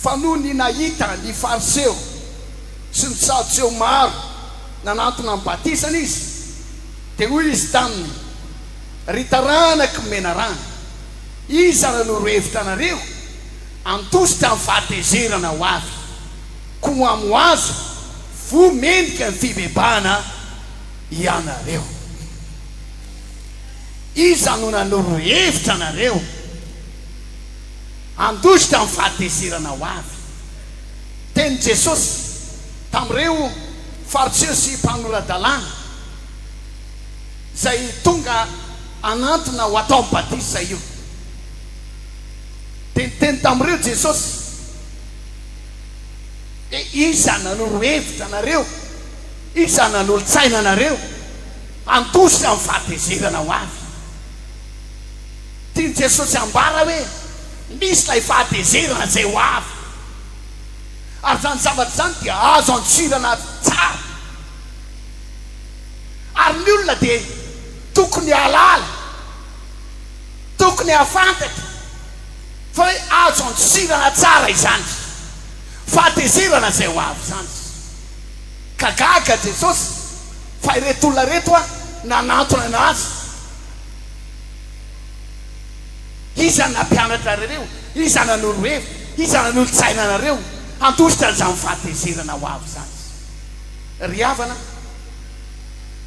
fa noho ny nahita ny fariseo sy ny sadseo maro nanantona amin'ny batisana izy dia hoy izy taminy ritaranaky mena rana iza nanoro hevitra anareo antositra amin'ny fahatezerana ho avy koa amo azo vomendrika ny fibebahana ianareo. Iza no nanoro hevitra anareo andositra amin'ny fahatezerana ho avy. Teny Jesosy tamin'ireo fariseo sy mpanoran-dalàna zay tonga anantona ho atao amin'ny batisa io. Teny tamin'ireo Jesosy iza nanoro hevitra anareo, iza nanolotsaina anareo andositra amin'ny fahatezerana ho avy. Tiany Jesosy ambara hoe misy lay fahatezerana zay ho avy, ary zany zavatra zany dia azo antsirana tsara, ary ny olona dia tokony halala, tokony hafantatra fa hoe azo antsirana tsara izany fahatezerana zay ho avy zany. Ka gaga Jesosy fa ireto olona reto a nanantona anazy. Iza nampianatra anareo, iza nanoro hevitra, iza nanolotsaina anareo andositra zany fahatezerana ho avy zany. Ry havana,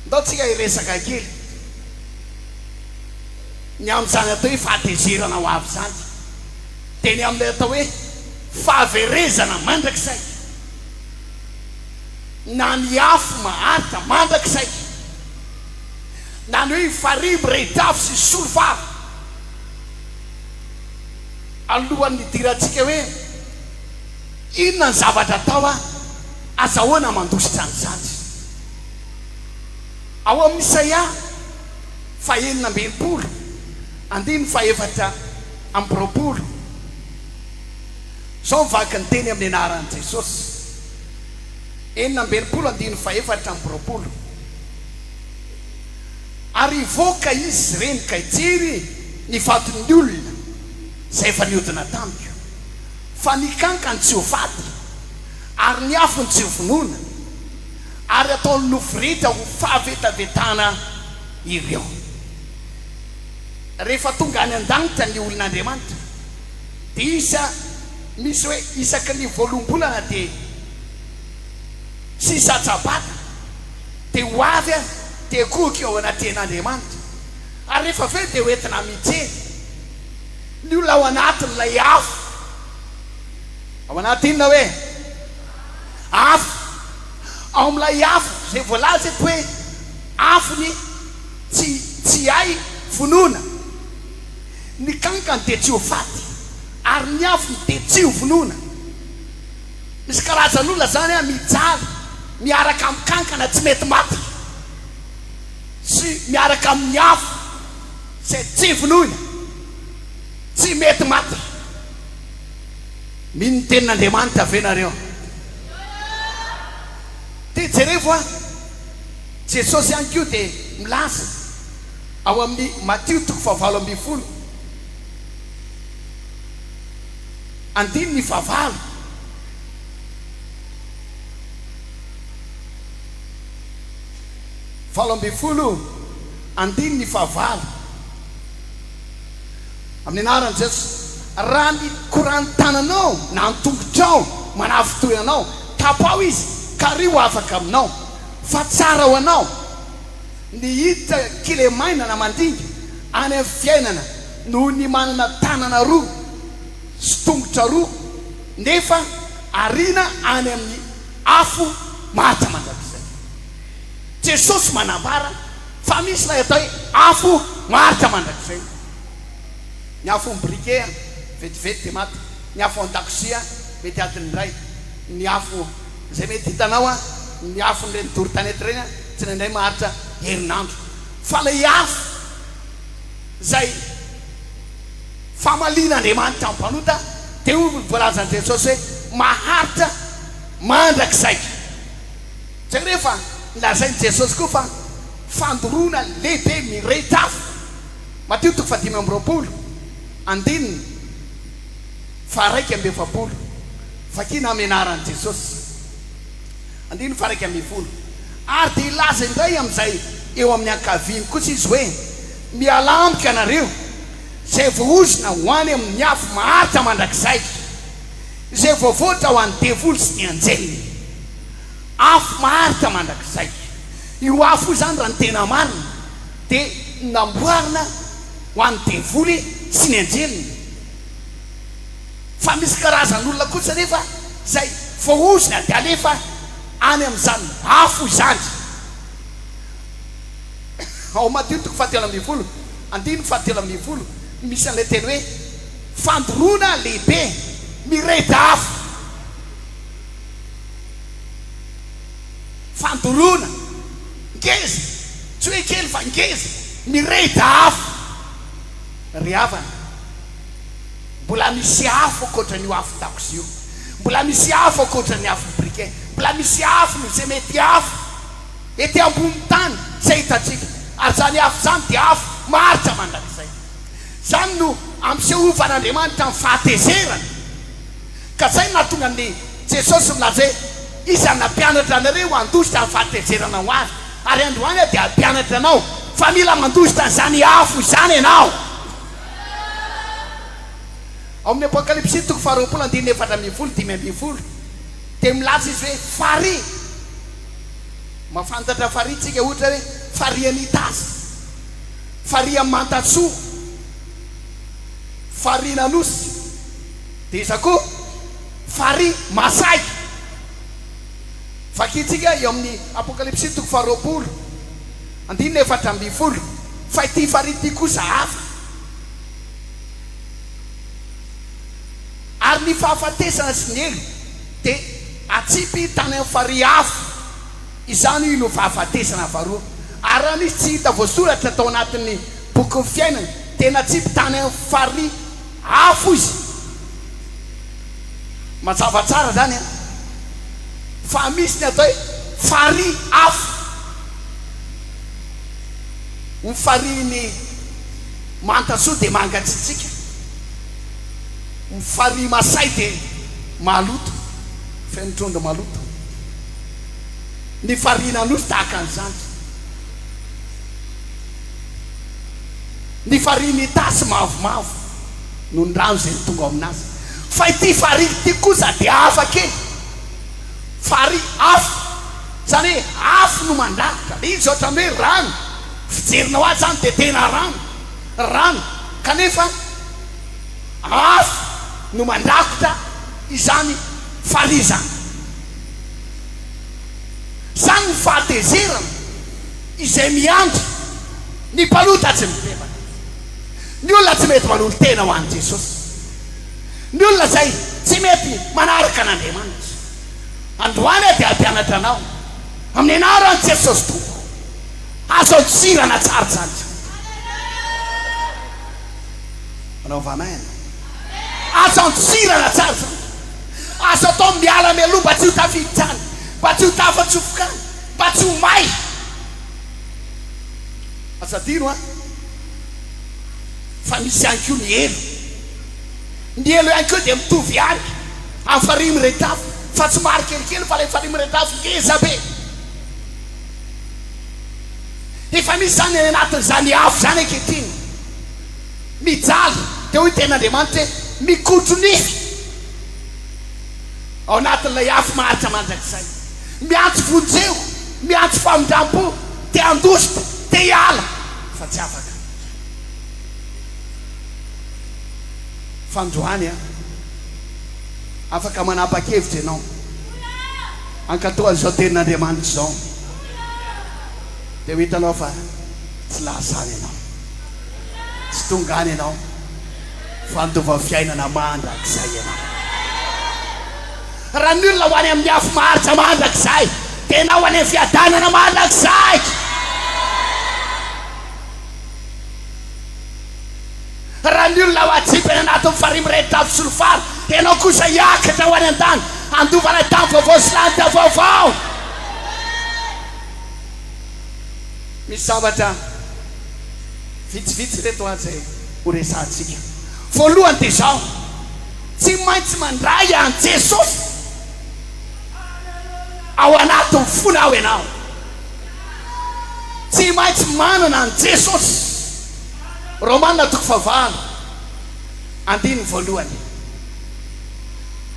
ndao tsika hiresaka kely ny amin'izany atao hoe fahatezerana ho avy zany, dia ny amin'ilay atao hoe fahaverezana mandrakizay, na ny afo maharitra mandrakizay, na ny hoe fariby redafo sy solofary alohan'ny dirantsika hoe inona ny zavatra atao a azahoana mandositra an'izany. Ao amin'ny Isaia 6:20 zao mivaky ny teny amin'ny anaran'i Jesosy. 6:20 ary ivoaka izy reny ka hijery ny vaton'ny olona zay efa niodina tamiko, fa ny kankany tsy ho faty ary ny afony tsy ho vonoina, ary ataony noforitra ho fahavetavetana ireo. Rehefa tonga any an-danitra ny olon'Andriamanitra dia misy hoe isaky ny voalom-bolana dia sy satsabata dia ho avy a dia koky ao anaten'Andriamanitra, ary rehefa aveo dia hoentina mijery ny olona ao anatin'ilay afo. Ao anaty inona hoe afo, ao amin'ilay afo zay voalaza eto hoe afony tsy hay vonoina, ny kankany dia tsy ho faty ary ny afony dia tsy ho vonoina. Misy karazan'olona zany a mijaly miaraka amin'ny kankana tsy mety maty sy miaraka amin'ny afo zay tsy vonoina, tsy mety maty. Mino ny tenin'Andriamanitra ve nareo? Dia jereo a Jesosy ihany koa dia milaza ao amin'ny Mateo 7:20 5:9 amin'ny anaran'i Jesosy: raha ny korantananao na ny tongotrao manafitoy anao, tapao izy ka rio afaka aminao, fa tsara ho anao ny hiditra kilemaina na mandinga any amin'ny fiainana noho ny manana tanana roa sy tongotra roa nefa arina any amin'ny afo mahatra mandrakizay. Jesosy manambara fa misy lay atao hoe afo mahatra mandrakizay. Ny afo mibrike vetivety dia maty, ny afo an-dakozia mety adiny iray, ny afo zay mety hitanao a ny afo nireny doro-tanety reny a tsy nandray maharitra herinandro, fa lay afo zay famalian'Andriamanitra amin'ny mpanota dia ho voalazan'i Jesosy hoe maharitra mandrakizay. Zay rehefa lazain'i Jesosy koa fa fandoroana lehibe mirehitra afo. Mateo 5:20 andininy 2:20 fakina amenaran Jesosy andiny faraka ambifolo ary dia ilaza indray amin'izay eo amin'ny ankaviny kosa izy hoe mialamika anareo izay voaozina ho any amin'ny afo maharitra mandrakizay izay voavoatra ho an'ny devoly sy ny anjeliny afo maharitra mandrakizay io afo zany raha ny tena marina dia namboarina ho an'ny devoly sy ny anjeliny fa misy karazan'olona kosa nefa izay voaozina dia alefa any amin'izany afo izany ao Matteo 7:20 andiny 7:20 misy an'ilay teny hoe fandoroana lehibe mirehitra afo fandoroana ngeza tsy hoe kely fa ngeza mirehitra afo ry havana mbola misy afo ankoatran'io afo takozio mbola misy afo ankoatran'ny afo briquet mbola misy afo izay mety afo ety ambony tany izay hitatsika ary zany afo zany dia afo maharitra mandrakizay zany no ampisehofan'Andriamanitra amin'ny fahatezerana ka zay nahatonga ny Jesosy milaza hoe izany nampianatra anareo andositra amin'ny fahatezerana ho azy ary androany dia ampianatra anao fa mila mandositra an'izany afo izany ianao ao amin'ny Apokalipsy 2:4-4-5 dia milaza izy hoe fary mafantatra fary tsika ohatra hoe fary anitasy fary amantatsoa fary nanosy dia iza koa fary masay vakitsika eo amin'ny Apokalipsy 2:4-4 fa ity fary ity kosa hafa ary ny fahafatesana sy ny elo dia atsipy tany amin'ny fary afo izany no fahafatesana faharoa ary raha nisy tsy hita voasoratra tao anatin'ny boky ny fiainana tena atsipy tany amin'ny fary afo izy mazava tsara zany a fa misy ny atao hoe fary afo ny fary ny mantasoa dia mangatsitsika ny fary masay dia maloto fenitrondro maloto ny fary nanosy tahaka an'izany ny fary ny tasy mavomavo no ny rano izay tonga aminazy fa ity fary ity kosa dia hafa kely fary afo zany hoe afo no mandrakotra izy ohatran'ny hoe rano fijerinao azy zany dia tena rano kanefa afo no mandrakotra izany fary zany zany ny fahatezerana izay miandry ny mpalota tsy mitevaka ny olona tsy mety manolo tena ho an'i Jesosy ny olona zay tsy mety manaraka an'Andriamanitra androany dia ampianatra anao amin'ny anaran'i Jesosy tompoko azo antsirana tsara zany anaova amen azo antsirana tsara zany azo atao miala mialoha mba tsy ho tafiditsany mba tsy ho tafatsofokany mba tsy ho may asadino a fa misy ihany koa ny elo ihany koa dia mitovy ihany amin'ny fary miretafo fa tsy maro kelikely fa ilay fary miretafo ngeza be efa misy zany anatin'izany afo zany ankehitriny mijaly dia hoy ten'Andriamanitra hoe mikotro nify ao anatin'ilay afo maharitra mandrakizay miantso vonjeo miantso famindram-po te andositra te hiala fa tsy afaka fandroany a afaka manapa-kevitra ianao ankatoan'izao tenin'Andriamanitra izao dia ho hitanao fa tsy lasany ianao tsy tongany ianao fa andova fiainana mandrakizay ianao raha ny olona ho any amin'ny afo maharitra mandrakizay dia nao any amin'ny fiadanana mandrakizay raha ny olona ho atsipany anatin'ny fary mireditra afo solofary ianao kosa hiakatra ho any an-tany andovana tany vaovao sy lanitra vaovao misy zavatra vitsivitsy reto azy ho resantsika voalohany dia zao tsy maintsy mandray an Jesosy ao anatin'ny fona ao ianao, tsy maintsy manana an Jesosy. Romanina 9:9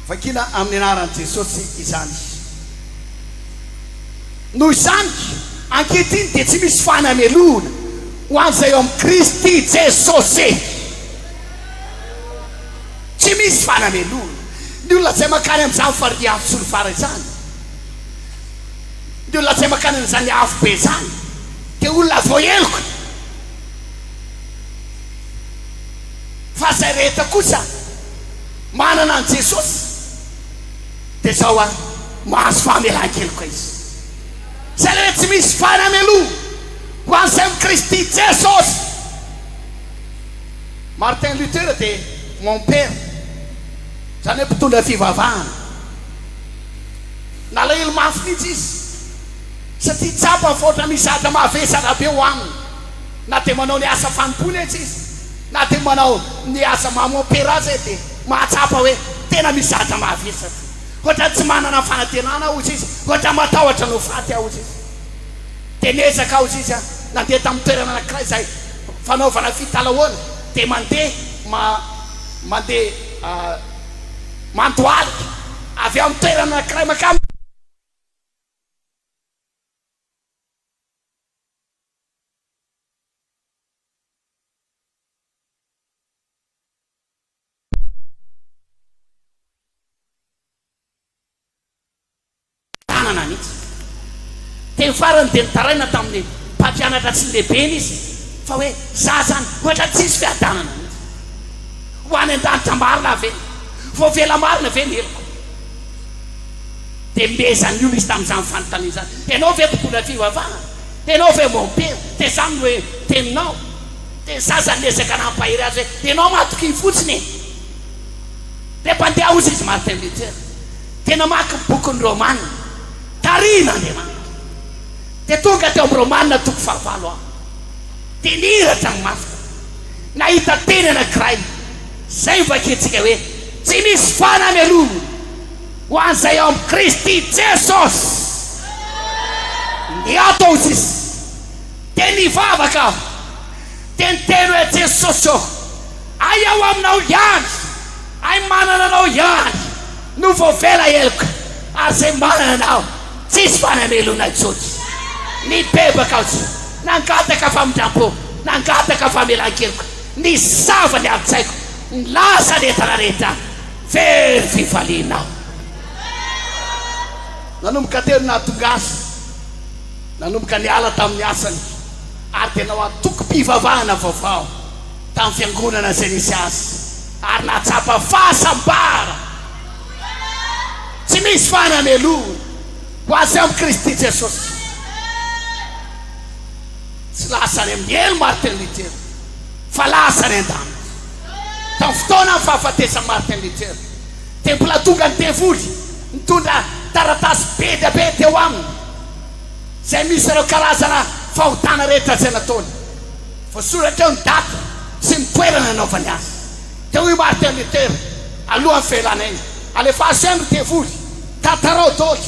vakina amin'ny anaran'i Jesosy izany. Noho izany ankehitriny dia tsy misy fanamelona ho an'izay eo amin'ny Kristy Jesosy. Tsy misy fanamelona. Ny olona tsy makany amin'izany fariafo sy ny farany izany, ny olona tsy makany amin'izany afo be izany dia olona voaheloko. Fa zay rehetra kosa manana an Jesosy dia zao a mahazo famelan-keloka izy. Zay rehetra tsy misy fanamelona ho an'izay amin'ny Kristy Jesosy. Martin Luther dia mon père, zany hoe mpitondra fivavahana. Nalahelo mafy mihitsy izy satria tsapa fotra misy atra mavesatra be ho aminy, na dia manao ny asa fanompony etsy izy, na dia manao ny asa mamopera azy dia mahatsapa hoe tena misy atra mavesatra. Ohatra tsy manana fanantenana ozy izy, ohatra matahotra no faty aozy izy, dia niezaka aozy izy nandeha tamin'ny toerana anankiray izay fanaovana fitalahoana, dia mandeha mandoalika avy amin'ny toerana anankiray makamy tanana mihitsy. Teny farany dia nitaraina tamin'ny mpampianatra tsy lehibe izy fa hoe za zany ohatra tsisy fiadanana mihitsy ho any an-danitra marina ve, voavela marina ve ny heloko. Dia mezany olo izy tamin'izany fanontany zany, ianao ve mpitondra fivavahana, ianao ve mompera, dia zany hoe teninao. Dia zaza niezaka nampahiry azy hoe ianao matoky fotsiny. Dia mpandeha ozy izy Martin Luther, tena maky bokyny Romanina, tarina Andriamanitra. Dia tonga teo amin'ny Romanina 9:9 aho, dia nihiratra ny masoko, nahita teny anankiray zay vaketsika hoe tsy misy fanamelona ho an'izay ao amin'ny Kristy Jesosy. Ny atao izy izy dia nivavaka aho, dia niteny hoe Jesosy ô, ay ao aminao ihany, ay manana anao ihany no voavela heloka, ary zay manana anao tsisy fanamelona intsony. Nibebaka aho, nangataka famindram-po, nangataka famelan-keloka, nisava ny abotsaiko, nilasa netana rehetra very fivalinao. Nanomboka telo nahatonga azy, nanomboka niala tamin'ny asany, ary tena atokom-pivavahana vaovao tamin'ny fiangonana zay nisy azy, ary nahatsapa fahasambara. Tsy misy fanamelona ho azy amin'ny Kristy Jesosy. Tsy lasany amin'ny elo Martin Luther, fa lasany an-danitra. Tamin'ny fotoana ny fahafatesan'i Martin Luther, dia mbola tonga ny devoly nitondra taratasy be dia be teo aminy, zay misy ireo karazana fahotana rehetra zay nataony, voasoratra eo ny data sy ny toerana anaovany azy. Dia hoy Martin Luther alohan'ny felana iny, alefaso eny ny devoly, tantarao daholo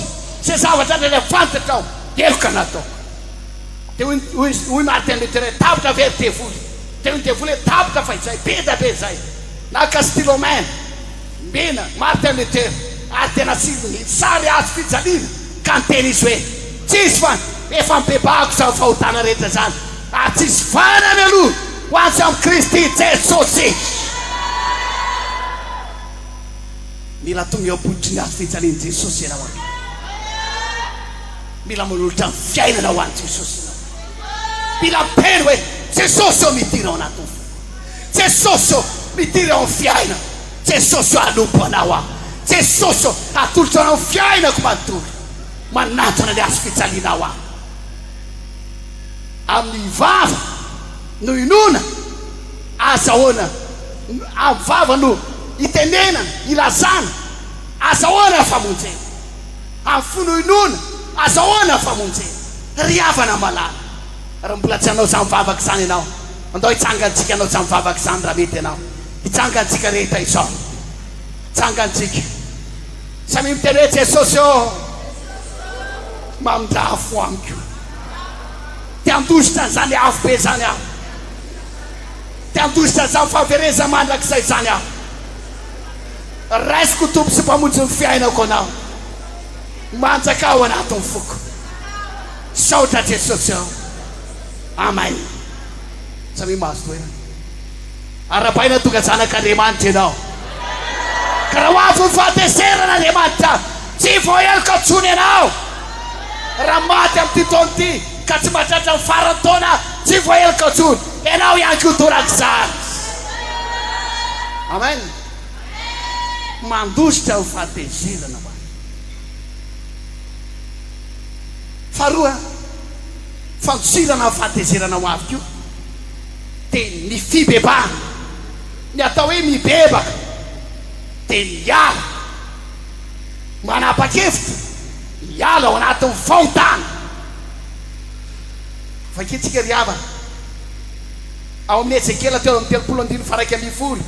zay zavatra le fantatra ao, heloka natao. Dia hoy Martin Luther tapitra very devoly, dia hoy ny devoly hoe tapitra fa izay be dia be izay, naka stylomène mena Martin Luther, ary tena tsy sary azy fijaliana ka niteny izy hoe tsisy fa efa mibebahako zao fahotana rehetra zany, ary tsisy fanamelona ho azy amin'ny Kristy Jesosy. Mila tonga eo am-poditry ny azy fijaliany Jesosy ianao, mila manolotra ny fiainana ho an'i Jesosy ianao, mila mpeny hoe Jesosy eo mitiry ao anatiny fo, Jesosy eo mitiry ao amin'ny fiaina, Jesosy eo anompo anao aho, Jesosy eo atolotra anao amin'ny fiainako manontolo, manatona ny azy fijalianao aho. Amin'ny vava no inona, azahoana, amin'ny vava no itenenana, ilazana, azahoana famonjena, amin'ny fo no inona, azahoana famonjena, ry havana malala. Raha mbola tsy hanao zany mivavaka zany ianao, andao hitsangantsika anao zany mivavaka zany raha mety ianao, hitsangantsika rehetra izao. tsangantsika samy miteny hoe Jesosy eo mamindafo amiko te andositra zany afo be zany aho te andositra zany fahavereza mandrakizay zany aho raisiko tompo sy mpamonjy ny fiainako anao manjaka ao anatin'ny foko saotra Jesosy eo amen samy mahazo toerana arapaina tonga zanak'Andriamanitra ianao ka raha hoavy ny fahateseran'Andriamanitra tsy voaeloko ntsony ianao raha maty amin'ity taona ity ka tsy mahatratra ny farany taona tsy voaeloko ntsony ianao ihany koa torak'izany amen mandositra ny fahatezerana ho azy faharoa fandosirana ny fahatezerana ho avy koa dia ny fibebahana ny atao hoe mibebaka dia miala manapa-kevitra miala ao anatin'ny fahotana vaketsika ry havana ao amin'ny Ezekela teo amin'ny 39:1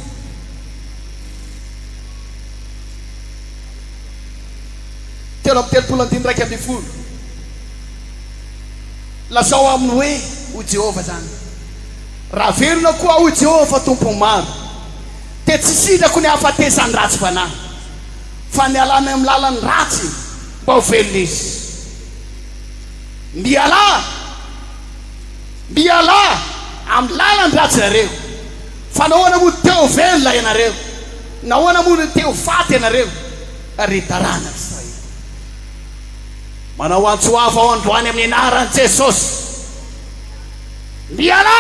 teo amin'ny 39:1 lazao aminy hoe ho Jehova zany raha verina koa ho Jehova tompony maro dia tsy sitrako ny hafatesany ratsy fanahy fa ny alana amin'ny lalany ratsy mba ho velona izy miala amin'ny lalany ratsy nareo fa nahoana moa teo velona ianareo nahoana moa teo faty ianareo retarana Israely manao antsoava ao androany amin'ny anaran'i Jesosy miala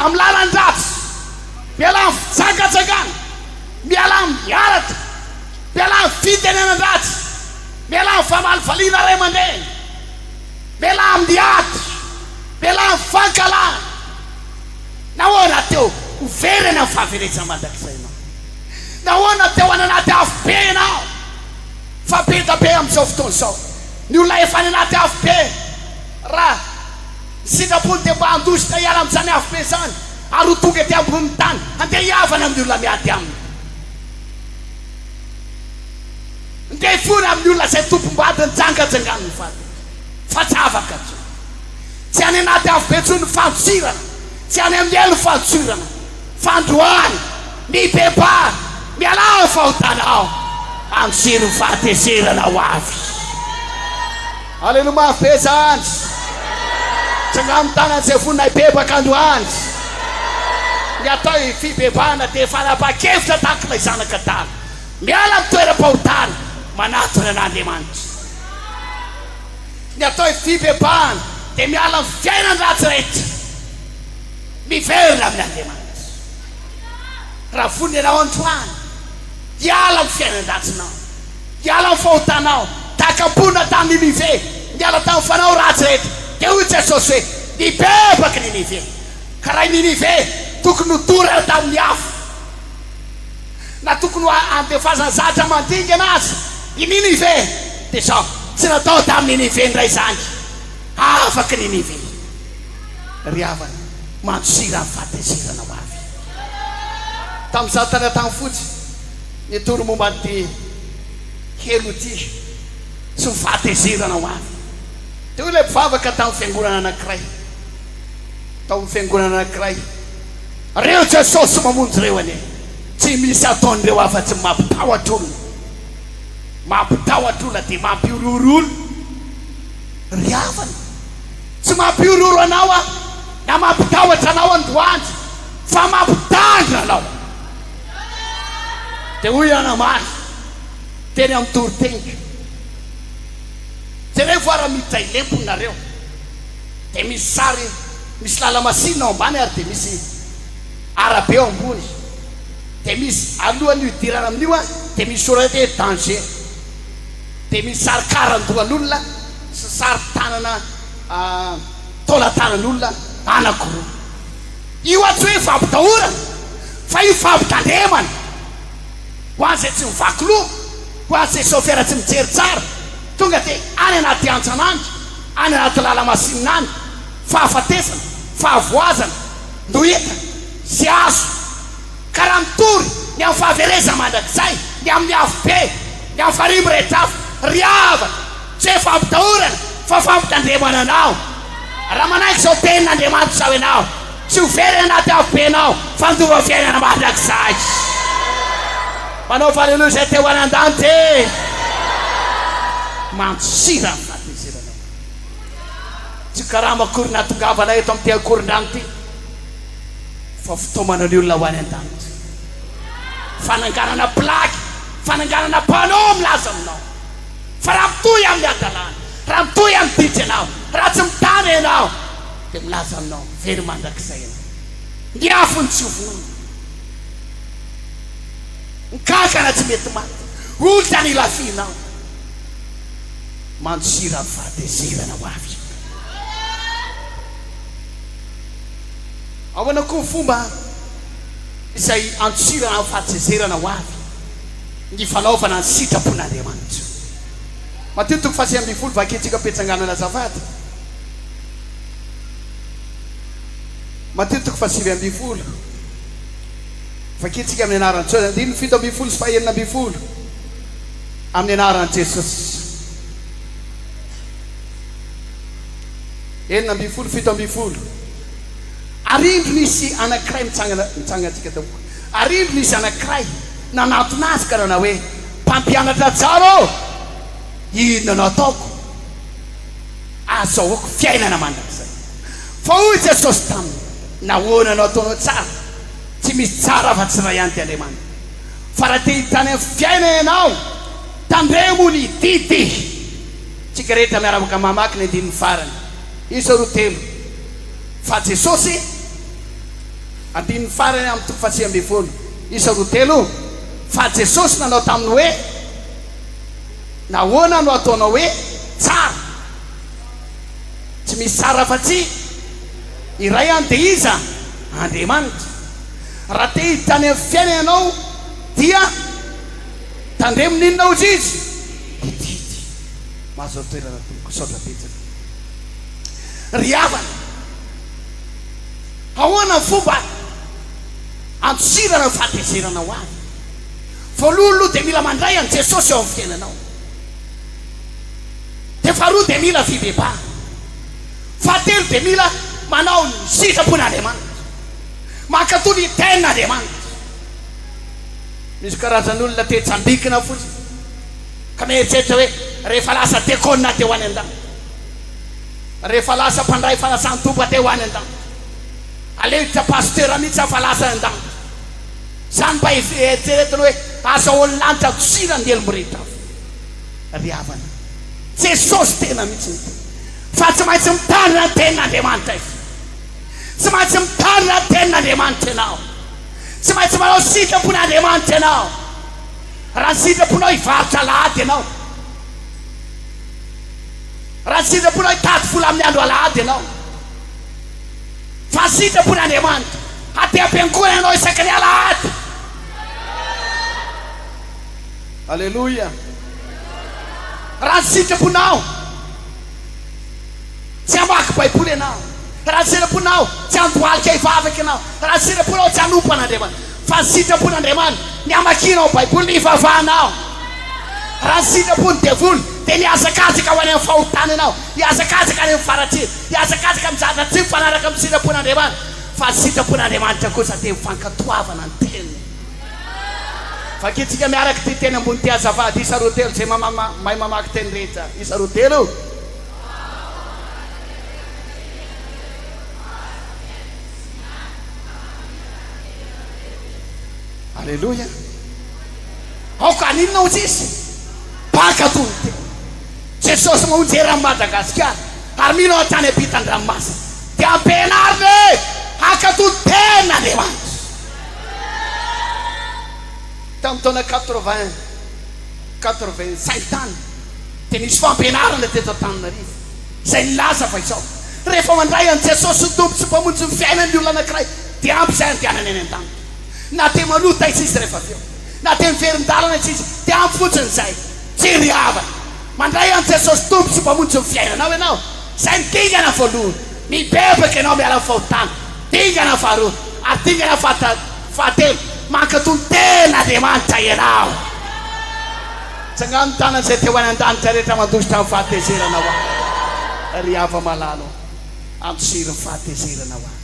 amin'ny lalany ratsy miala amin'ny fitsangatsangana miala amin'ny miaratra miala amin'ny fitenenana ratsy miala amin'ny famalifaliana ray aman-dreny miala amin'ny ady miala amin'ny fankalana nahoana teo uverena amin'ny fahaverezana mandrakizay ianao nahoana teo any anaty afo be ianao fa beta be amin'izao fotoana izao ny olona efa any anaty afo be raha sitrapony dia mba handositra hiala amin'izany afo be zany ary ho tonga ty ambony tany andeha hiavana amin'ny olona miady aminy andeha hifona amin'ny olona izay tompom-badiny jangajanganiny fa tsy afaka tsy any anaty afo be tsony fandosirana tsy any amin'ny elo fandosirana fandroany mibebahana miala fahotanao amsiro fahatezerana ho avy aleluia mafy be zany tsangamy tanan'izay vonina hibebaka androany ny atao fibebahana dia fanapa-kevitra takilay zanaka tany miala amin'ny toeram-pahotana manatona an'Andriamanitra ny atao fibebahana dia miala amin'ny fiainany ratsy rehetra miverina amin'ny Andriamanitra raha vonina ianao androany diala amin'ny fiainany ratsinao diala amin'ny fahotanao takam-ponina tamin'ny Ninive miala tamin'ny fanao ratsy rehetra dia hoy Jesosy hoe nibebaka ny Ninive ka raha Ninive tokony ho torana tamin'ny afo na tokony andefazana zatra mandingana azy i Ninive dia zao tsy natao tamin'ny Ninive ndray zany afaka Ninive ry havana mandosira ny fahatezerana ho avy tamin'izao tany tany fotsy nitoro momba ty helo ty sy ny fahatezerana ho avy teo ilay mpivavaka tamin'ny fiangonana anankiray tamin'ny fiangonana anankiray reo Jesosy mamonjy reo ane tsy misy ataon'ireo afa-tsy mampitahotra olona dia mampiororo olona ry havana tsy mampiororo anao a na mampitahotra anao androany fa mampitandra anao dia hoy anamary teny amin'ny torotenga jereo voara miditra ilempony nareo dia misy sary misy lalamasinina ao ambany ary dia misy arabe ao ambony dia misy alohan'io idirana amin'io a dia misy soratra hoe danger dia misy sary karandohan'olona sy sary tanana taolatanan'olona anankiroa io a tsy hoe fampitahorana fa io fampitandremana ho an'izay tsy mivaky loha ho an'izay sofera tsy mijery tsara tonga dia any anaty antsanandro any anaty lalamasinina any fahafatesana fahavoazana no hita sy azo ka raha mitory ny amin'ny fahavereza mandrakizay ny amin'ny afobe ny amin'ny farimy rehetrafo riavana tsy hoe fampitahorana fa fampitandremana anao raha manaiky zao tenin'Andriamanitra zao ianao tsy ho very anaty afobenao fandova fiainana mandrakizay manao faleloja zay teo anan-dany te mantsira amin'ny fahatezeranao tsy karaha makory natongavanay eto amin'ny ty akorin-drano ty fa fitaomana ny olona ho any an-danitra fananganana plagy fananganana panao milaza aminao fa raha mitohy amin'ny adalana raha mitohy amin'ny ditry ianao raha tsy mitana ianao dia milaza aminao very mandrakizay ianao ny afony tsy hovonoina ny kankana tsy mety maty olona ny lafinao mantsira amin'ny fahatezerana ho avy ahoana koa fomba izay antsirana amin'ny fahatezerana ho avy ny fanaovana ny sitrapon'Andriamanitra matitoko fa 20 vaketsika petsanganana azafady matitoko fa 20 vaketsika amin'ny anaran'ny Jesosy 17 sy 19 amin'ny anaran'ny Jesosy 17 arindro nisy anankiray mitsanga antsika tampoka arindro nisy anankiray nanatona azy ka nanao hoe mpampianatra tsara ô inona no ataoko azahoako fiainana mandrakizay fa hoy Jesosy taminy nahoana no ataonao tsara tsy misy tsara fa tsy raha ihany ty Andriamanitra fa raha te hitany amin'ny fiaina ianao tandremo ny didy tsika rehetra miarabaka mamaky ny andininy farany isa roa telo fa Jesosy andininy farany amin'ny toko fa 20 isa roa telo fa Jesosy nanao taminy hoe nahoana no ataonao hoe tsara tsy misy tsara fa tsy iray any dia iza Andriamanitra raha te hitany amin'ny fiaina ianao dia tandremo ninona ozy izy didy mahazo toerana tomoko saotra betsaka ry havana ahoana fomba antsirana fahatezerana ho avy voalohany dia mila mandray an Jesosy eo amin'ny fiainanao dia faharoa dia mila fibebahana fahatelo dia mila manao ny sitrapon'Andriamanitra mankatoy ny tenin'Andriamanitra misy karazan'olona te tsambikina fotsiny ka mieritreritra hoe rehefa lasa dekôna te ho any an-danitra rehefa lasa mpandray fanasan-tompo te ho any an-danitra alevitra pasteur mihitsy afa lasa an-danitra zany mba eritreretiny hoe aza olo-lanitra tsira ny elomrehetra ry havana Jesosy tena mihitsy fa tsy maintsy mitanina ny tenin'Andriamanitra izy tsy maintsy mitanina ny tenin'Andriamanitra ianao tsy maintsy manao sitrapon'Andriamanitra ianao raha ny sitraponao hivarotra alahady ianao raha ny sitraponao hitady vola amin'ny andro alahady ianao fa sitrapon'Andriamanitra aty am-piangona ianao isaky ny alahady alleluia raha ny sitraponao tsy hamaky baiboly ianao raha ny sitraponao tsy handohalika hivavaka ianao raha ny sitraponao tsy hanompo an'Andriamanitra fa ny sitrapon'Andriamanitra ny hamakinao baiboly ny hivavahanao raha ny sitrapony devoly dia ny azakazaka ho any amin'ny fahotana ianao hiazakazaka any amin'ny faratsiny hiazakazaka mizaza tsy mifanaraka amin'ny sitrapon'Andriamanitra fa ny sitrapon'Andriamanitra kosa dia mifankatoavana ny teniny fakitsika miaraka ty teny ambony ty azavady isa roa telo zay mahay mamaky teny rehetra isa roa telo alleluia aoka ninona ozy izy mpakatony te Jesosy maonjery amin'ny Madagasikara ary mino hatrany ampitan-dranomasina dia ampianariny hoe hakatony tenin'Andriamanitra tamin'ny taona 85 tany dia nisy fampianarana teto Antananarivo izay nilaza fa izao rehefa mandray an Jesosy tompo sy mpamonjy ny fiainan'ny olona anankiray dia ampy izay andianany any an-danitra na te malota izy izy rehefa aveo na te miverin-dalana izy izy dia ampy fotsiny izay tsy ry havana mandray an Jesosy tompo sy mpamonjy ny fiainanao ianao izay midingana voalohany mibebaka ianao miala amin'ny fahotana dingana faharoa ary dingana fahatelo mankatony tena Andriamanitra ianao. Tsangano tana izay teo any an-danitra rehetra mandositra amin'ny fahatezerana ho ahy. Ry ava malalo antsiry ny fahatezerana ho ahy.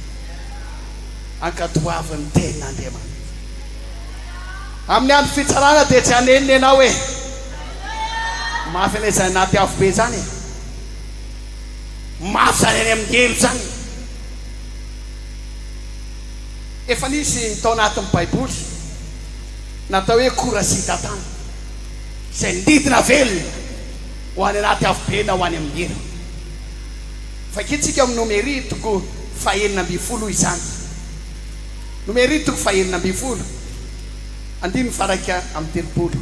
Ankatoavy ny tena Andriamanitra. Amin'ny andro fitsarana dia tsy haneniny ianao hoe mafy ane izay anaty afo be zany e. Mafy zany any amin'ny elo zany. Efa nisy tao anatin'ny Baiboly natao hoe Korasitatana izay nididina velona ho any anaty afo be na ho any amin'ny elo. Fakitsika amin'ny Nomery toko 2:12 izany. Nomery toko 2:12 andimy faraka amin'ny 30.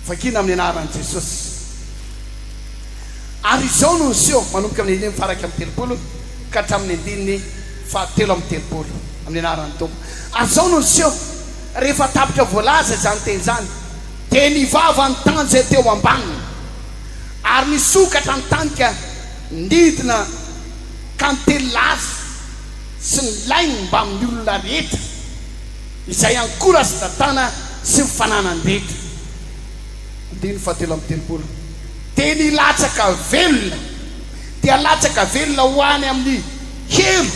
Fakina amin'ny anaran'i Jesosy. Ary izao no niseho manomboka amin'ny 5 faraka amin'ny 30 ka hatramin'ny andininy 7 amin'ny 30 amin'ny anaran'ny Tompo. Ary izao no niseho rehefa tapitra voalaza izany teny izany dia nivava ny tany izay teo ambaniny ary nisokatra ny tany ka nidina ka nitely laza sy ny lainy mba amin'ny olona rehetra izay ankoratsitatana sy mifananandrehetra. Andiny 7 amin'ny 30. Dia nilatsaka velona, dia latsaka velona ho any amin'ny helo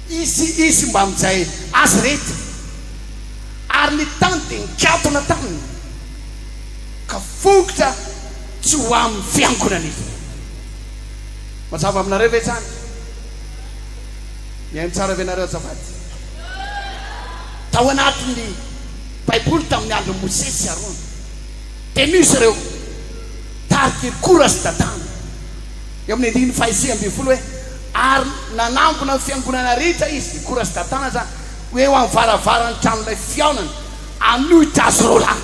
izy mba amin'izay azy rehetra. Ary ny tany dia nikatona taminy ka fokotra tsy ho amin'ny fiangonana izy. Mazava aminareo ve zany? Mihaino tsara ve nareo azafady? Tao anatin'ny Baiboly tamin'ny andro Mosesy Arona dia nisy ireo tariky Korasitatana eo amin'ny 5:20 hoe ary nanangona ny fiangonana rehetra izy Korasitatana zany hoe eo amin'ny varavarany tranon'ilay fiaonana anohitra azy roalahy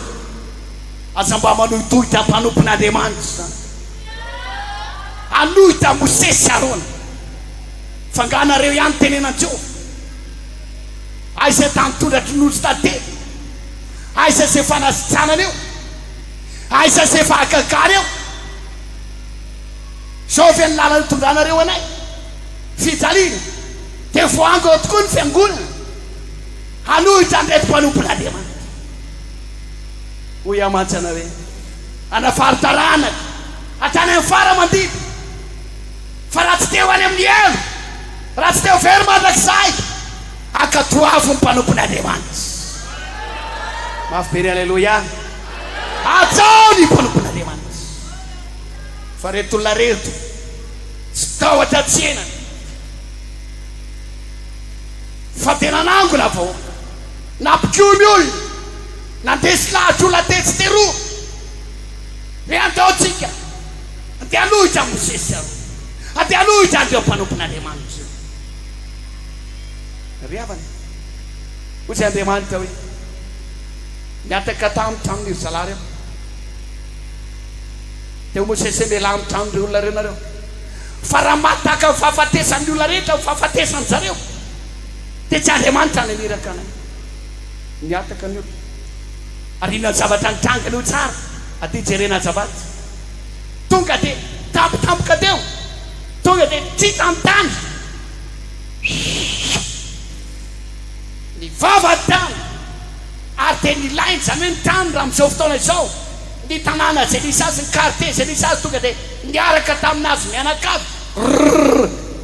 aza mba manohitohitra mpanompon'Andriamanitra zany. Anohitra Mosesy Arona fanganareo ihany tenenan-Jehova. Aiza tany tondratry n'olo tantely, aiza izay fanasitranana eo, aiza izay fahakakary eo. Zao ve ny lalana tondranareo anay fijaliana dia voango eo tokoa ny fiangonana anohitra andreto mpanompon'Andriamanitra. Hoy amantsana hoe anafaritaranaka hatrany amin'ny faramandidy fa raha tsy teo any amin'ny elo, raha tsy teo very mandrakizay akatoavo ny mpanompon'Andriamanitra. Mafy be ny aleloia. Atao ny mpanompon'Andriamanitra. Fa reto olona reto tsy tahotra tsenany fa tena nanangona avao nampikomy olona nandesy lahatra olona tetsy teroa hoe antaotsika andeha aloitra Mosesy Arona, andeha aloitra andreo mpanompon'Andriamanitra. Ry havana hoy Andriamanitra hoe miataka tamin'ny zalahy reo teo Mosesy miala mitranon'ireo olona reo nareo fa raha mataka ny fahafatesan'ny olona rehetra ny fahafatesany zareo dia tsy Andriamanitra ny aniraka anay. Miataka ny olona ary inona ny zavatra nitrangany ho tsara aty jerena zavatra tonga dia tampotampoka teo, tonga dia tsita amin'ny tany ny vava tany ary dia nilainy zany hoe ny tany raha amin'izao fotoana izao ny tanàna izay nisy azy ny quartier izay nisy azy tonga dia niaraka taminazy mianakavy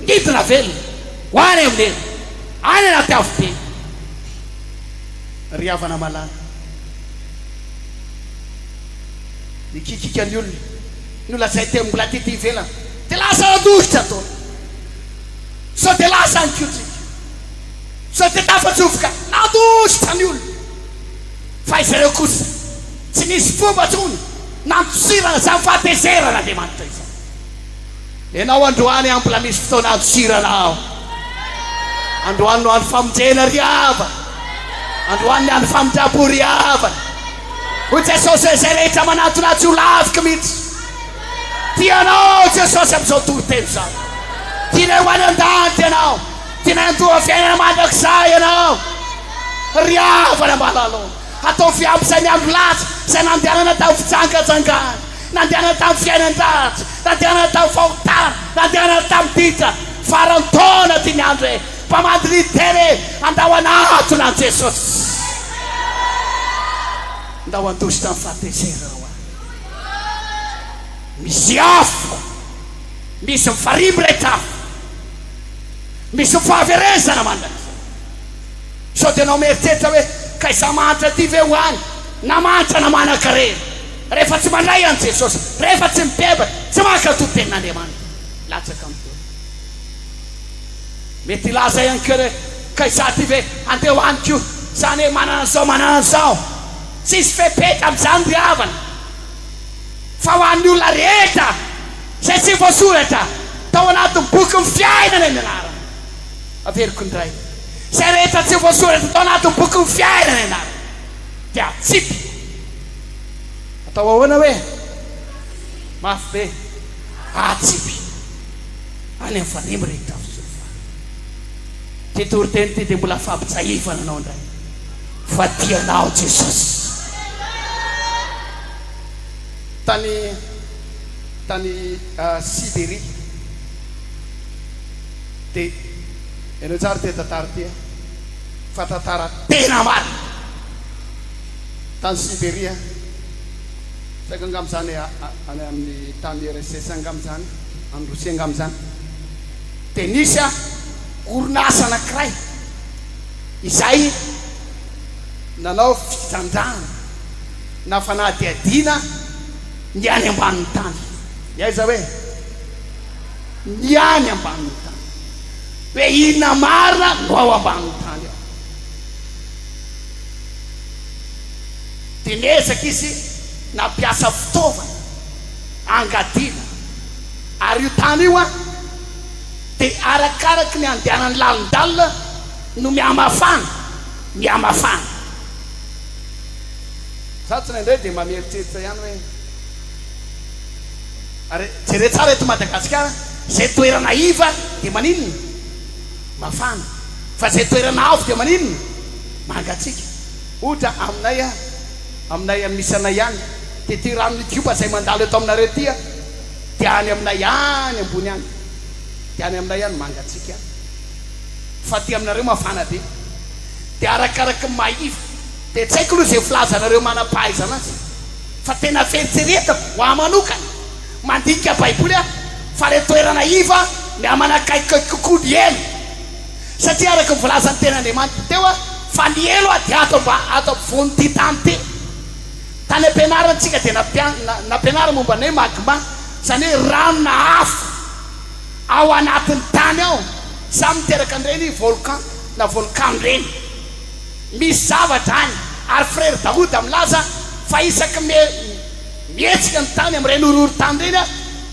nidina velona ho any amin'ny any anaty afo be. Ry havana malala nikikika ny olona, ny olona izay te mbola tety ivelana dia lasa nadohitra taona sao dia lasa nikotsika sao dia tafatsofoka nadohitra ny olona. Fa izareo kosa tsy nisy fomba tsony nantosirana izany fahatezerana Andriamanitra izany. Ianao androany any mbola misy fotoana antosirana ao. Androany no any famonjena ry havana, androany any famonjam-po ry havana. Hoy Jesosy izay rehetra manantonaty ho lavika mihitsy. Tianao Jesosy amin'izao tontolo izao. Tianao ho any an-danitra ianao, tianao handoa fiainana mandrakizay ianao. Ry havana malalao atao fiampy izay miandro latsa izay nandehanana tamin'ny fitsangatsangana, nandehanana tamin'ny fiainan-dahatra, nandehanana tamin'ny fahotana, nandehanana tamin'ny ditra farantaona ty miandro hoe mpamadry tere andao anatona Jesosy ndao andositra amin'ny fahatezera ao misy afo misy mifarimy retafo misy mifahaverezana mandaka sao dia anao mieritreritra hoe kaiza manitra ty ve ho any na manitra na manan-karena rehefa tsy mandray an Jesosy rehefa tsy mibebaka tsy mankatotenin'Andriamanitra latsaka amin'izao mety ilaza ihany koa hoe kaiza ty ve andeha ho aniko zany hoe manana zao tsisy fepetra amin'izany ry havana fa ho an'ny olona rehetra zay tsy voasoratra tao anatin'ny boky ny fiainana ny anarana averiko indray zay rehetra tsy voasoratra tao anatin'ny boky ny fiainana ny anarana dia tsipy atao ahoana hoe mafy be atsipy any amin'ny fanemy rehetra ty toriteny ty dia mbola fampitsahifana anao indray fa tianao Jesosy tany Siberia dia ianao tsara ty tantara ty fa tantara tena marina tany Siberia saika angamizany any amin'ny tany RSS angamizany amin'ny Rosia angamizany dia nisy orinasa anankiray izay nanao fijanjana na fanadihadiana ny any ambanin'ny tany iaiza hoe ny any ambanin'ny tany hoe inona marina no ao ambanin'ny tany ao dia niezaka izy nampiasa fitaovana angadiana ary io tany io dia arakaraky ny andehanany lalindalina no miamafana za tsy naindray dia mameritseritra ihany hoe ary jere tsara eto Madagasikara zay toerana iva dia maninona mafana fa zay toerana avo dia maninona mangatsika ohatra aminay misy anay ihany ty ranony tiopa zay mandalo eto aminareo ty dia any aminay any ambony any dia any aminay any mangatsika fa ty aminareo mafana be dia arakaraky maiva dia tsy haiko aloha zay filazanareo manam-pahaizana azy fa tena feritseretako ho amanokana mandinika baiboly fa le toerana iva miamanakaikaiky kokoa ny elo satria araky mivolazany ten'Andriamanitra teo fa ny elo dia ato ampovoany ty tany ty tany ampianarantsika dia nampianara momba ny hoe magma zany hoe ranona afo ao anatin'ny tany ao za miteraka an'ireny volcan na volcan reny misy zavatra any ary frère Daouda milaza fa isaky mietsika ny tany amin'ireny ororon-tany reny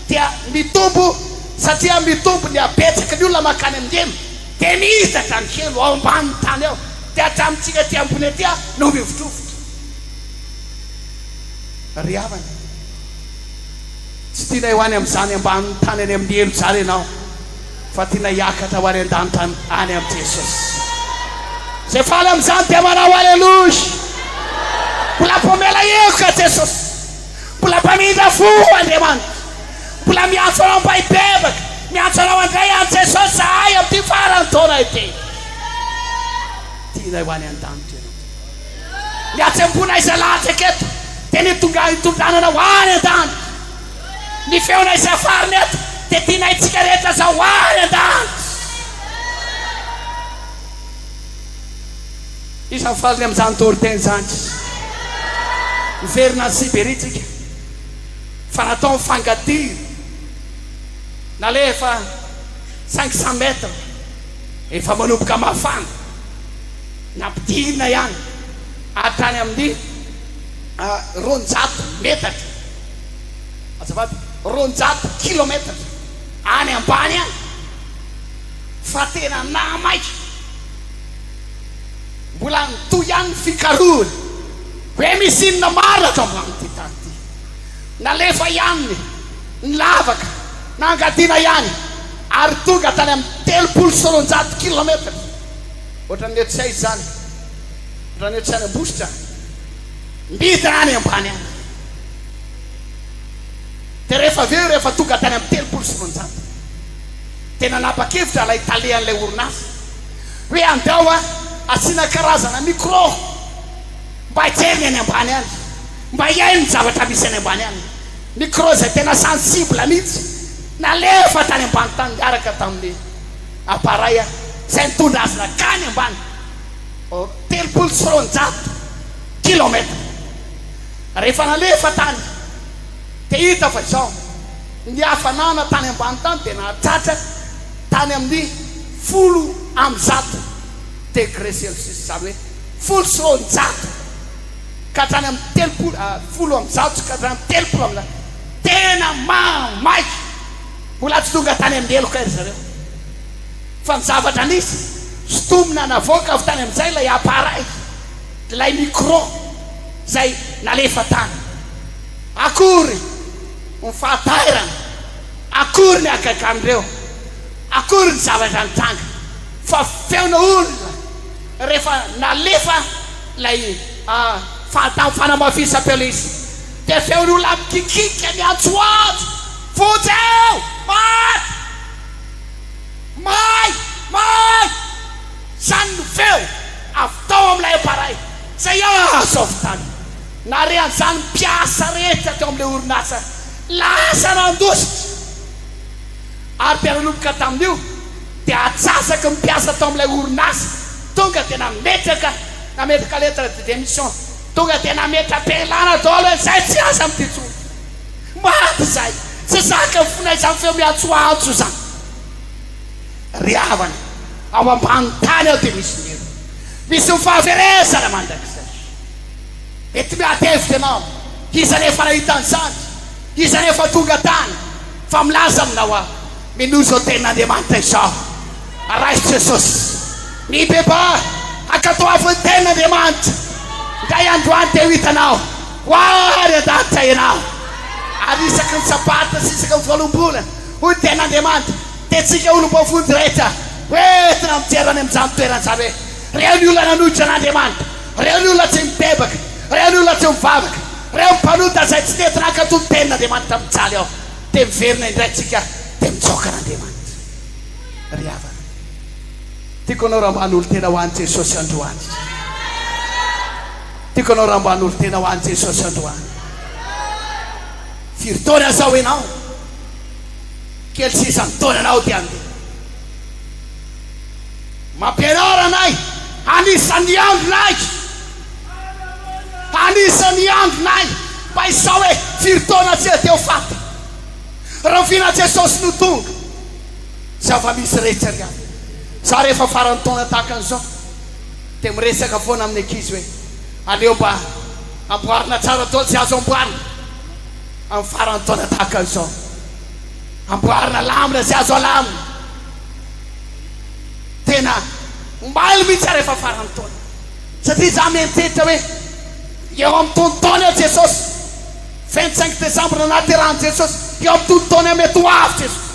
dia mitombo satria mitombo ny abetsaka ny olona makany amin'eny dia mihitatra ny kelo ao ambanin'ny tany ao dia hatramintsika ty ambony aty no mivotrovotra ry havana tsy tiana ho any amin'izany ambanin'ny tany any amin'ny elo zany ianao fa tiana hiakatra ho any an-danitra any amin'i Jesosy zay faly amin'izany dia manao alleluia mbola mpomela eoka Jesosy mbola mpamindra fo Andriamanitra mbola miantso anao mba hibebaka miantso anao andray any Jesosy zahay amin'ity farany taona ity tiana ho any an-danitra ianao miatsy ambona iza lahatra aketo dia nitondranana ho any an-danitra ny feona iza fariny eto dia tiana itsika rehetra za ho any an-danitra isan'ny faliny amin'izany toriteny zany miverina ny Siberia tsika fa natao mifangadiry na le efa 500 metre efa manomboka mafana nampidirina ihany hatrany amin'ny 200 metatra azafady 200 kilometatra any ambany any fa tena namaika mbola nitoy ihany fikarohany hoe misy inona marina ato ambany ty tany ty nalefa ihany ny lavaka nangadiana ihany ary tonga tany amin'ny 300 kilometatra ohatrany etsay zany ohatrany etsany ambositra mbidina any ambany any dia rehefa aveo rehefa tonga tany amin'ny 300 tena napakevitra lay talean'ilay orinasa hoe andao asiana karazana micro mba hijeriny any ambany any mba hiaino ny zavatra misy any ambany any micro zay tena sensible mihitsy nalefa tany ambany tany miaraka tamin'ny appareil zay nitondra azy nakany ambany 300 kilomètre rehefa nalefa tany te hita fa izao ny hafanana tany ambany tany dia nahatratra tany amin'ny 10 degré celsius zany hoe 100 ka hatrany amin'ny 10 ka hatrany amin'ny 30 tena mamaiky mbola tsy tonga tany amin'ny eloka ry zareo fa ny zavatra nisy sotomina navoaka avy tany amin'izay lay appareil lay micro zay nalefa tany akory ny fahatairana akory ny akakan'ireo akory ny zavatra nitranga fa feona olona rehefa nalefa lay fanamafisam-pelo izy dia feona olona mikikika miantsoantso fotseo maty may zany no feo avy tao amin'ilay appareil zay azo avy tany narehan'izany mpiasa rehetra teo amin'ilay orinasa lasa nandositra ary mpiara-loboka tamin'io dia atsasaky mipiasa tao amin'ilay orinasa tonga dia nametraka lettre de démission tonga dia nametra-pelana daholo hoe zay tsy aza amin'ity tsony maty zay tsy zaka fonaizany feo miantsoantso zany ry havana ao ambany tany ao dia misy nero misy mifahaverezana mandrakizay mety miatevitra ianao iza nefa nahitan'izany iza nefa tonga tany fa milaza aminao aho minozo tenin'Andriamanitra izao raisy Jesosy mibeba akatoavin'ny tenin'Andriamanitra ndray androany dia ho hitanao hoary an-danitra ianao ary isaky ny sabata sy isaky ny voalom-bolana hoy tenin'Andriamanitra dia tsika olom-bavonjy rehetra hoentina mijerany amin'izany toerana zany hoe reo ny olona nanohitra an'Andriamanitra reo ny olona tsy mibebaka reo ny olona tsy mivavaka reo mpanota zay tsy nentina akatolo tenin'Andriamanitra mijaly ao dia miverina indray tsika dia mitsoka an'Andriamanitra ry havana tiako anao raha mban'olo tena ho an'i Jesosy androany tiako anao raha mban'olo tena ho an'i Jesosy androany firy taona zao ianao kely sisany taona anao dia andeha mampianaranay anisan'ny andronay anisan'ny andronay mba izao hoe firy taona tsy teo faty raha fina Jesosy no tonga zava-misy rehetra ry any za rehefa farany taona tahaka an'izao dia miresaka foana amin'ny ankizy hoe aleo mba amboarina tsara taona tsy azo amboarina amin'ny farany taona tahaka an'izao amboarina lamina tsy azo alamina tena mbailo mihitsy rehefa farany taona satria za mieritreritra hoe eo amin'ny tonontaona eo Jesosy 25 décembre naterahany Jesosy eo amin'ny tonontaona mety ho avy Jesosy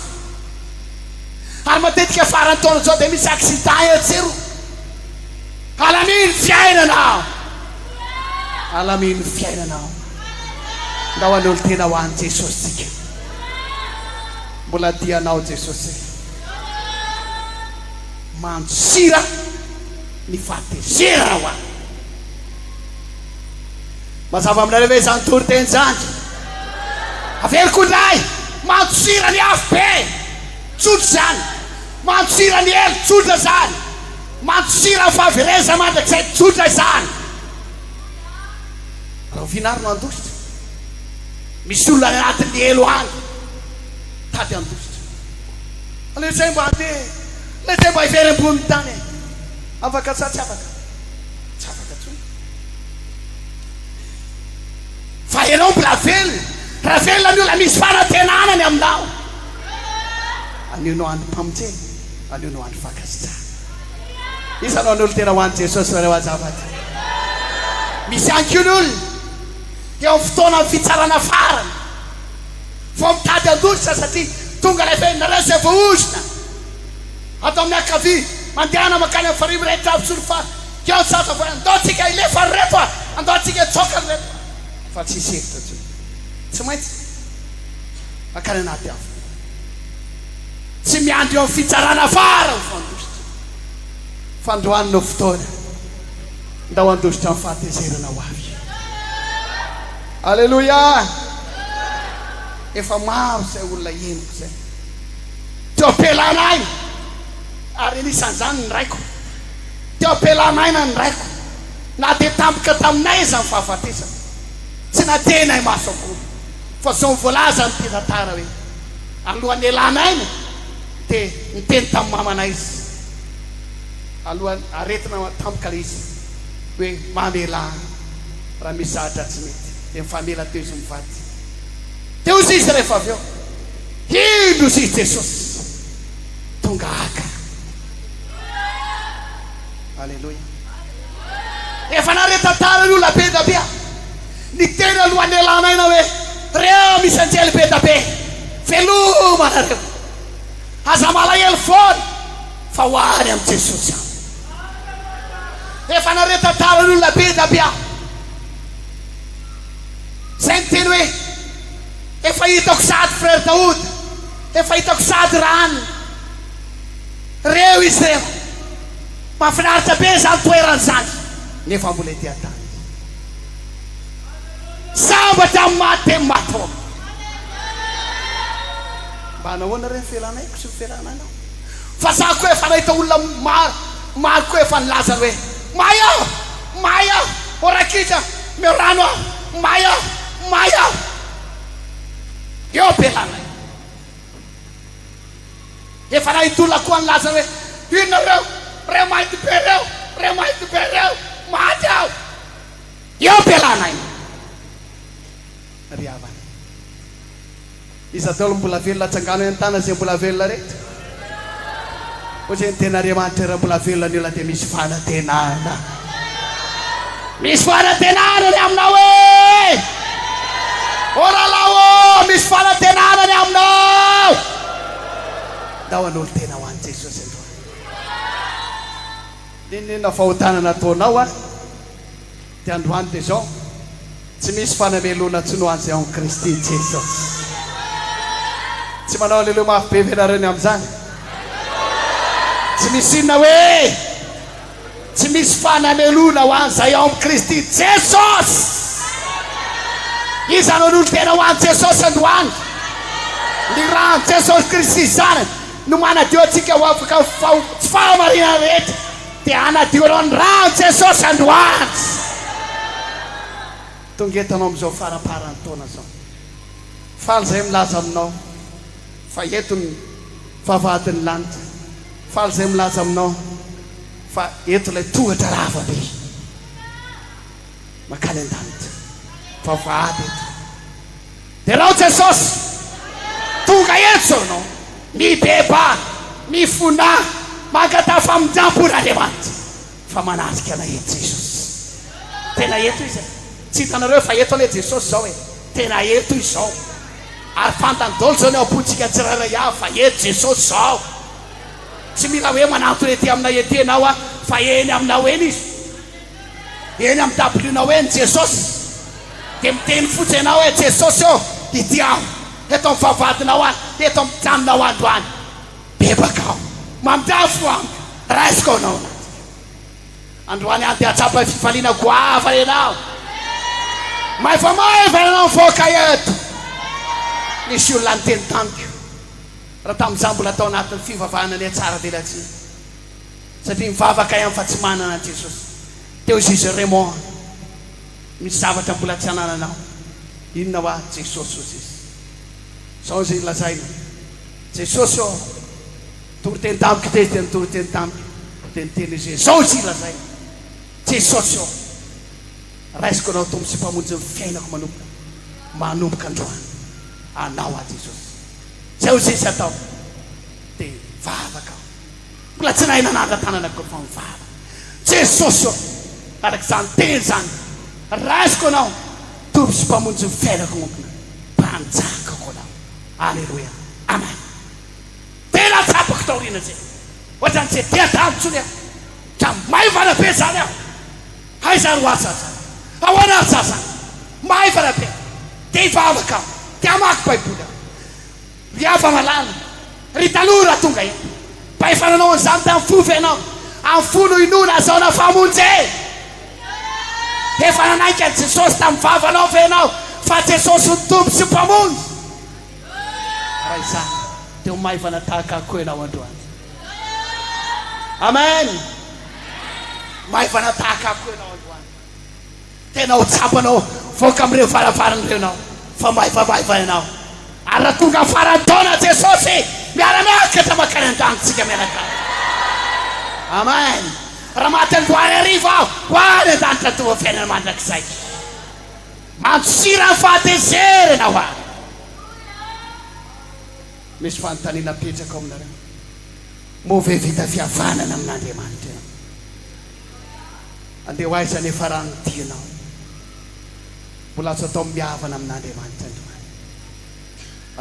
ary matetika farany taona zao dia misy accident etsero alaminy fiainanao alaminy fiainanao ndao an'olo tena ho an'i Jesosy tsika mbola dianao Jesosy mansira ny fahatezerana ho any mazava aminareo hoe zany tory teny zany averiko indray mansira ny afo be tsotra zany mansira ny elo tsotra zany mansira fahavereza mandrakizay tsotra zany raha finarino andositra misy olona any anatin'ny elo any tady andositra ale zay mba andeha le zay mba hivery ambony tany afaka sa tsy afaka tsy afaka tsony fa ianao mbola velona raha velona ny olona misy fanantenanany aminao anionao andro mpamonjeny anionao andro fankasitrahana isanao n'olo tena ho an'i Jesosy nareo azafatra misy ankin'olona eo amin'ny fotoana ny fitsarana farany vao mitady andositra satria tonga lay venonareo zay voaozona atao amin'ny akavia mandehana makany amin'ny farivo rehetra avy fa keo sasa vo andao tsika ilefa ny reto a andao tsika itsoka ny reto fa tsy hesevitra tsy maintsy akany anaty avy tsy miandry eo fitsarana afara fandositra fandroanina fotoana nda ho andositra amin'ny fahatezerana ho avy. Alleluia. Efa maro zay olona henoko zay teo ampelanay ary anisan'izany ny raiko teo ampelanayna ny raiko na dia tampoka taminay izy amin'ny fahafatesana tsy natenay maso akory fa zao mivolaza ny tantara hoe alohan'ny elanayna dia niteny tamin'ny mamanay izy alohan'ny aretina tampoka le izy hoe mamela raha misy zahatra tsy mety dia mifamela teo izy mivady teo izy izy rehefa avy eo hino izy Jesosy tonga aka. Alleluia. Efa naretantara ny olona be da be ny teny alohan'ny elanayna hoe reo misy anjely be da be velomanareo aza malahelo foana fa hoany amin'ny Jesosy any. Efa naretantara ny olona be da be zay ny teny hoe efa hitako sady frère Daoud efa hitako sady rany reo izy reo mahafinaritra be zany toerany zany nefa mbola ety an-tany sambatra amin'ny maty dia maty ao mba nahoana reny felanayko sy mifelananao fa za koa efa nahita olona maro koa efa nilazany hoe may aho orakitra meo rano aho may aho eo belanay efa nahita olona koa nilazany hoe inona reo mainty be reo maty aho eo belanay ry havana izy atao mbola velona tsangano hoe an-tana zay mbola velona rehetra ohatry ny tena Andriamanitra raha mbola velona ny olona dia misy fanantenana ny aminao e oralao misy fanantenana ny aminao da ho an'olo tena ho an'i Jesosy androany ninona fahotana nataonao a dia androany dia zao tsy misy fanamelona tsy no an'izay amin'ny Kristy Jesosy tsy manao aleloa mafy be venareny amin'izany tsy misy inona hoe tsy misy fanamelona ho an'izay ao amin'ny Kristy Jesosy izy anao n'olo tena ho an'i Jesosy androany ny raha Jesosy Kristy zany no manadio antsika ho afaka tsy fahamarinana rehetra dia anadio anao ny raha Jesosy androany tonga etanao amin'izao faraparany taona zao faly zay milaza aminao fa eto ny vavadiny lanitra faly zay milaza aminao fa eto ilay tohatra rava be makany an-danitra vavady eto dia rao Jesosy tonga eto zao anao mibeba mifona mankata faminjam-pon'Andriamanitra fa manarika na eto Jesosy tena eto izy tsy hitanareo fa eto le Jesosy zao e tena eto izy zao ary fantany-daolo zao ny apotsika tsirairay avy fa eto Jesosy zao tsy mila hoe manantona ety amina ety anao a fa eny aminao eny izy eny amin'ny dablinao eny Jesosy dia miteny fotsy anao hoe Jesosy eo ity aho eto amin'ny vavadinao any eto amin'ny janonao androany bebaka ao mampiafo amiko raisiko anao androany any dia atsapa fifaliana goava ianao maefa anao mivoaka eto nisy olona niteny tamiko raha tamin'izany mbola tao anatin'ny fivavahana ny atsara velatsiny satria mivavaka ihany fa tsy manana Jesosy teo izy Raymond misy zavatra mbola tsy anananao inona hoa Jesosy ozy izy zao zay lazaina Jesosy eo toriteny tamiko te izy dia nitoriteny tamiko dia niteny izy zao izy lazaina Jesosy eo raisiko anao tombo sy mpamonjy ny fiainako manomboka androany anao a Jesosy zay ozy izy atao dia vavaka ao mbola tsy nahina anandra-tanana koa fa mivavaka Jesosy eo araka zany teny zany raisiko anao tombo sy mpamonjy ny fiainako manomboka mpanjakako anao alleluia amen tena tsapako taorina zay ohatrany tsy tia tanitsony aho ka maivana be zany aho haizany ho asa zany ahoana sasany maivana be dia hivavaka aho dia hamaky baiboly aho riava malala ry tanora tonga io mba efa nanao an'izany tamin'ny fovy ianao amin'ny folo inona azao na famonjy efa nanaiky an Jesosy tamin'ny vavanao fa ianao fa Jesosy ny tompo sy mpamonjy raha izany dia ho maivana tahaka akoho ianao androany amen maivana tahaka akoho ianao androany tena ho tsapanao voaka amin'ireo varavaran'ireo ianao fa maivamaiva ianao ary raha tonga farany taona Jesosy miara-miakatra makany an-danitsika mianaka amen raha maty androany ariva aho ho any an-danitra tova fiainana mandrakizay mansira ny fahatezera ianao ary misy fanontaniana petraka aminareo move vita fihavanana amin'Andriamanitra andeha ho aiza efa raha nidianao mbola azo atao mihavana amin'Andriamanitra androany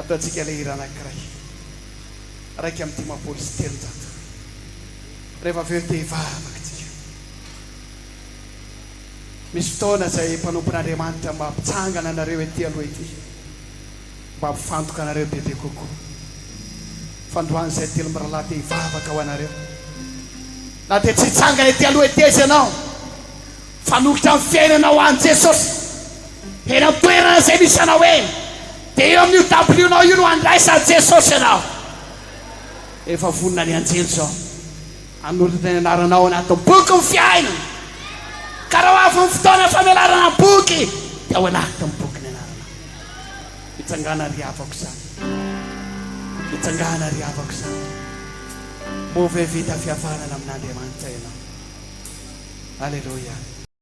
ataontsika ilay hira anankiray raiky amin'ny dimapolo sy telonjato rehefa aveo te hivavaka tsika misy fotoana izay mpanompon'Andriamanitra mba hampitsangana anareo ety aloha ety mba hampifantoka anareo bebe kokoa fandroany izay telo mirahalahy te hivavaka ho anareo na dia tsy hitsangana ety aloha ety izy ianao fanohitra amin'ny fiainanao any Jesosy eny amin'ny toerana izay misy anao eny dia eo amin'io tampolionao io no andraisany Jesosy ianao efa vonona ny anjely zao anorina ny anaranao anatin'ny boky ny fiainana ka raha ho avy ny fotoana famelarana ny boky dia ao anatin'ny boky ny anaranao hitsangana ry havako izany hitsangana ry havako izany move vita fihavanana amin'Andriamanitra ianao alleluia